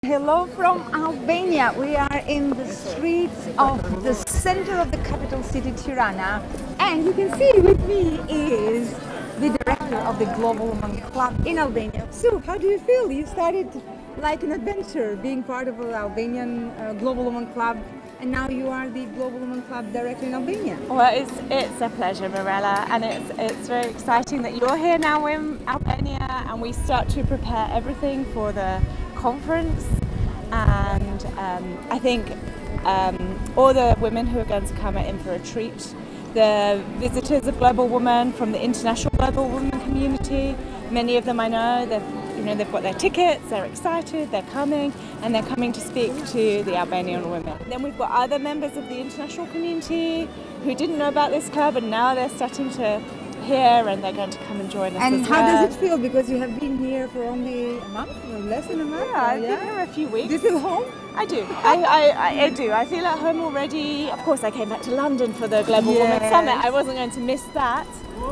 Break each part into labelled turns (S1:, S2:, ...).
S1: Hello from Albania. We are in the streets of the center of the capital city, Tirana. And you can see with me is the director of the Global Woman Club in Albania. So, how do you feel? You started like an adventure being part of an Albanian Global Woman Club, and now you are the Global Woman Club director in Albania.
S2: Well, it's a pleasure, Mirela, and it's very exciting that you're here now in Albania, and we start to prepare everything for the conference. And I think all the women who are going to come are in for a treat. The visitors of Global Woman from the international Global Woman community, many of them I know, they've got their tickets, they're excited, they're coming, and they're coming to speak to the Albanian women. Then we've got other members of the international community who didn't know about this club, and now they're starting to hear, and they're going to come and join us.
S1: And
S2: as
S1: how
S2: well.
S1: does it feel? Because you have been here for only a month, or less than a month?
S2: Yeah, I've been here a few weeks.
S1: Do you feel home?
S2: I do. I do. I feel at home already. Of course, I came back to London for the Global Woman Summit. I wasn't going to miss that.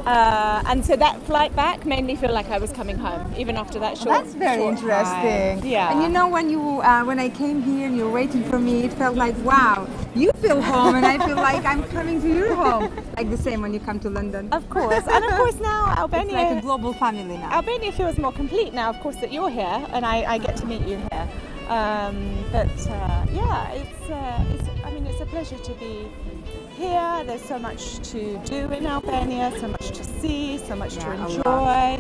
S2: And so that flight back made me feel like I was coming home, even after that short.
S1: That's very
S2: short
S1: interesting.
S2: time. Yeah.
S1: And you know, when I came here and you were waiting for me, it felt like, wow, you feel home, and I feel like I'm coming to your home. Like the same when you come to London.
S2: Of course. And of course now Albania.
S1: It's like a global family now.
S2: Albania feels more complete now, of course, that you're here, and I get to meet you here. It's a pleasure to be here. There's so much to do in Albania, so much to see, so much to enjoy.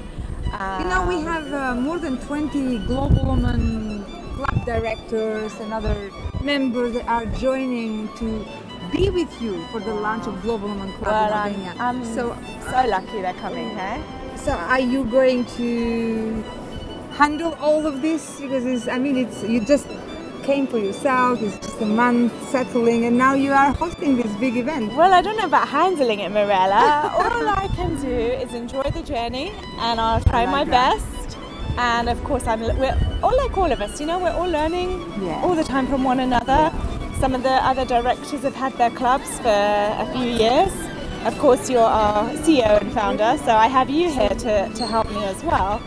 S1: You know, we have more than 20 Global Woman Club directors and other members that are joining to be with you for the launch of Global Woman Club in Albania.
S2: I'm so lucky they're coming here.
S1: So are you going to handle all of this? Because you just came for yourself, it's just a month settling, and now you are hosting this big event.
S2: Well, I don't know about handling it, Mirela. All I can do is enjoy the journey, and I'll try my best. And of course, we're all like all of us, we're all learning all the time from one another. Some of the other directors have had their clubs for a few years. Of course, you're our CEO and founder, so I have you here to help me as well.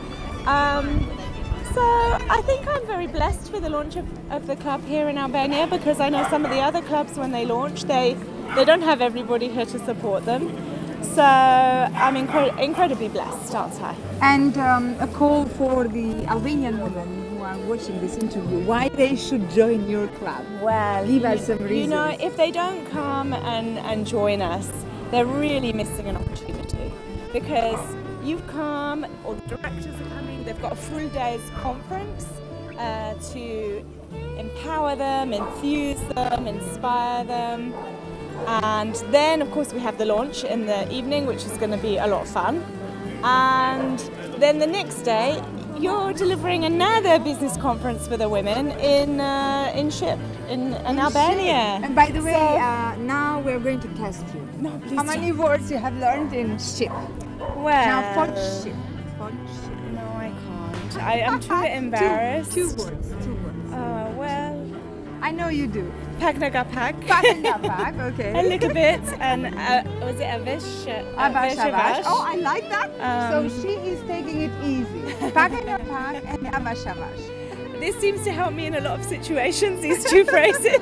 S2: So I think I'm very blessed for the launch of the club here in Albania, because I know some of the other clubs, when they launch, they don't have everybody here to support them. So I'm incredibly blessed, aren't I?
S1: And a call for the Albanian women who are watching this interview, why they should join your club.
S2: Well,
S1: give us some reasons.
S2: If they don't come and join us, they're really missing an opportunity, because you've come, or the directors are coming, they've got a full day's conference to empower them, enthuse them, inspire them. And then, of course, we have the launch in the evening, which is going to be a lot of fun. And then the next day, you're delivering another business conference for the women in Albania.
S1: And by the way, now we're going to test you.
S2: No, please.
S1: How many words you have learned in ship?
S2: Well,
S1: now, for ship.
S2: No, I can't. I am too embarrassed.
S1: Two words.
S2: Well,
S1: I know you do.
S2: Pagnaga-pag.
S1: Pagnaga-pag, okay.
S2: A little bit, and was it Avish?
S1: Avash. Oh, I like that. So she is taking it easy. Pagnaga-pag and Avash.
S2: This seems to help me in a lot of situations, these two phrases.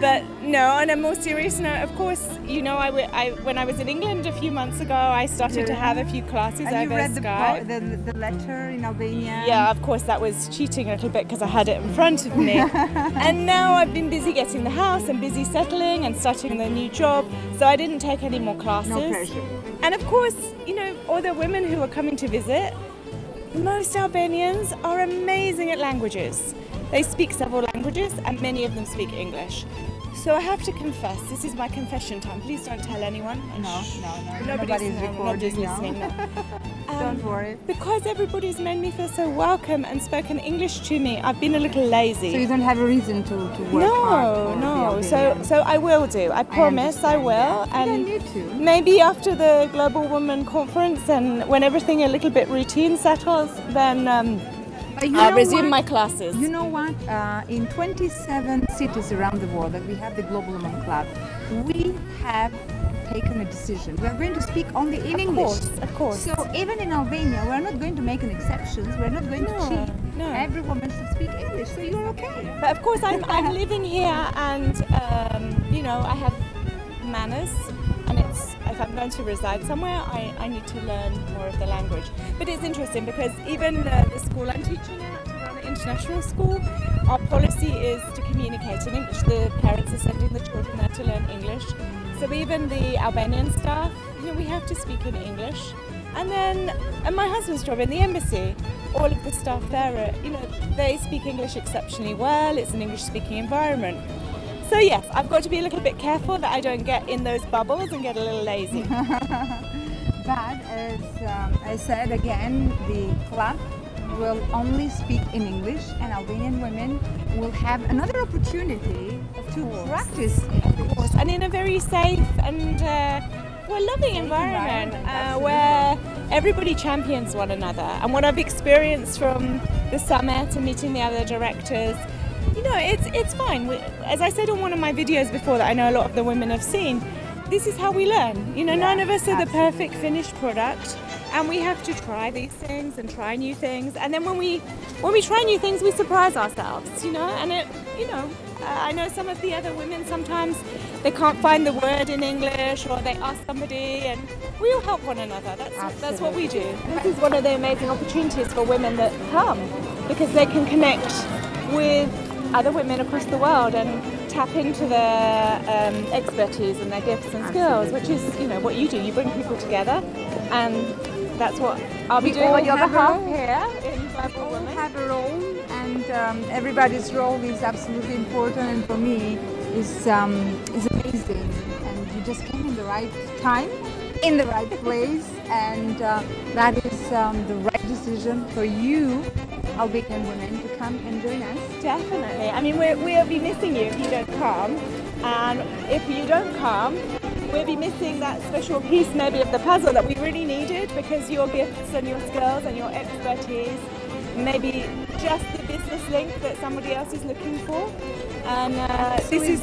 S2: But no, on a more serious note, of course, when I was in England a few months ago, I started to have a few classes
S1: and
S2: over Skype.
S1: The letter in Albania?
S2: Yeah, of course, that was cheating a little bit because I had it in front of me. And now I've been busy getting the house and busy settling and starting the new job, so I didn't take any more classes.
S1: No pressure.
S2: And of course, all the women who are coming to visit, most Albanians are amazing at languages. They speak several languages, and many of them speak English. So I have to confess, this is my confession time. Please don't tell anyone.
S1: No.
S2: Nobody's
S1: recording.
S2: Listening. No.
S1: Don't worry.
S2: Because everybody's made me feel so welcome and spoken English to me, I've been a little lazy.
S1: So you don't have a reason to work hard?
S2: No. So I will do. I promise I will.
S1: And you too.
S2: Maybe after the Global Woman Conference, and when everything a little bit routine settles, then I'll resume my classes.
S1: You know what? In 27 cities around the world that we have the Global Woman Club, we have taken a decision. We are going to speak only in English.
S2: Of course.
S1: So even in Albania, we are not going to make an exception. We are not going to cheat.
S2: No.
S1: Every woman should speak English, so you're okay.
S2: But of course, I'm living here, and I have manners, and if I'm going to reside somewhere, I need to learn more of the language. But it's interesting because even the school I'm teaching at, Tirana International School, our policy is to communicate in English. The parents are sending the children there to learn English. So even the Albanian staff, we have to speak in English. And my husband's job in the embassy, all of the staff there, they speak English exceptionally well. It's an English-speaking environment. So yes, I've got to be a little bit careful that I don't get in those bubbles and get a little lazy.
S1: But as I said again, the club will only speak in English, and Albanian women will have another opportunity to practice English.
S2: And in a very safe and loving environment where everybody champions one another. And what I've experienced from the summit and meeting the other directors, it's fine. As I said on one of my videos before that I know a lot of the women have seen, this is how we learn. None of us are the perfect finished product, and we have to try these things and try new things. And then when we try new things, we surprise ourselves, and I know some of the other women, sometimes they can't find the word in English, or they ask somebody, and we all help one another. That's what we do. This is one of the amazing opportunities for women that come, because they can connect with other women across the world and tap into their expertise and their gifts and skills, which is what you do. You bring people together, and that's what I'll be doing on your behalf here in Global Woman.
S1: We all have a role, and everybody's role is absolutely important, and for me is amazing. And you just came in the right time, in the right place, and that is the right decision for you, Albanian women, to come and join us.
S2: Definitely. I mean, we'll be missing you if you don't come, and if you don't come, we'll be missing that special piece maybe of the puzzle that we really needed, because your gifts and your skills and your expertise, maybe just the business link that somebody else is looking for. And this is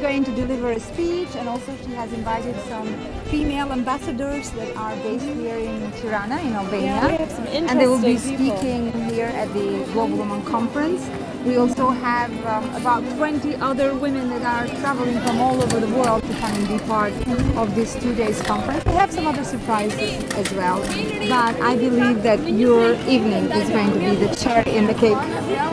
S1: going to deliver a speech, and also she has invited some female ambassadors that are based here in Tirana, in Albania.
S2: Yeah, we have some interesting
S1: and they will be
S2: people
S1: speaking here at the Global Woman Conference. We also have about 20 other women that are traveling from all over the world to come and be part of this 2 days conference. We have some other surprises as well, but I believe that your evening is going to be the cherry in the cake.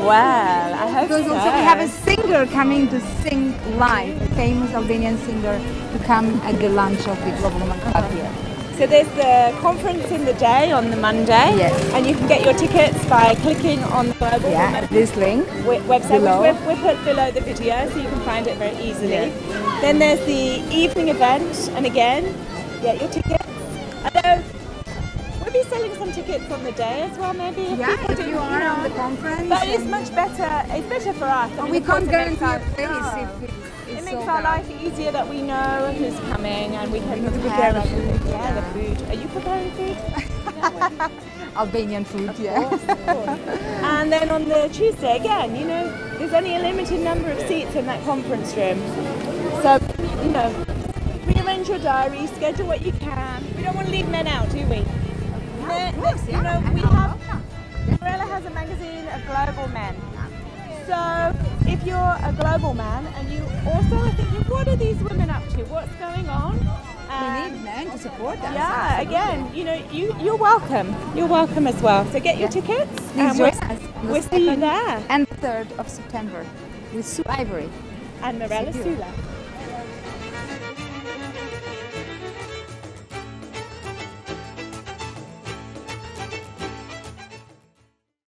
S2: Well, I hope
S1: Because
S2: so.
S1: also we have a singer coming to sing live, a famous Albanian singer, to come at the lunch of the Global Woman Club here.
S2: So there's the conference in the day on the Monday,
S1: Yes.
S2: and you can get your tickets by clicking on the Global Woman
S1: this link
S2: website,
S1: below.
S2: which we've put below the video, so you can find it very easily.
S1: Yes.
S2: Then there's the evening event, and again, get your tickets. Although we'll be selling some tickets on the day as well, maybe.
S1: If you are on the conference.
S2: But it's much better. It's better for us. I mean,
S1: we
S2: of course,
S1: can't
S2: it makes
S1: guarantee a
S2: our-
S1: place
S2: no.
S1: if
S2: It
S1: it's
S2: makes
S1: sold
S2: our
S1: out.
S2: life easier that we know who's coming, and we can
S1: prepare
S2: prepare
S1: food.
S2: Yeah, the food. Are you preparing food?
S1: Albanian food,
S2: Of course. And then on the Tuesday, again, there's only a limited number of seats in that conference room. So, rearrange your diary, schedule what you can. We don't want to leave men out, do we? Mirela has a magazine of global men. So if you're a global man and you also are thinking, what are these women up to? What's going on?
S1: We need men to support us.
S2: Yeah, again, you're welcome. You're welcome as well. So get your tickets.
S1: Please join us.
S2: We'll see you there.
S1: And 3rd of September with Ivory.
S2: And Mirela Sula.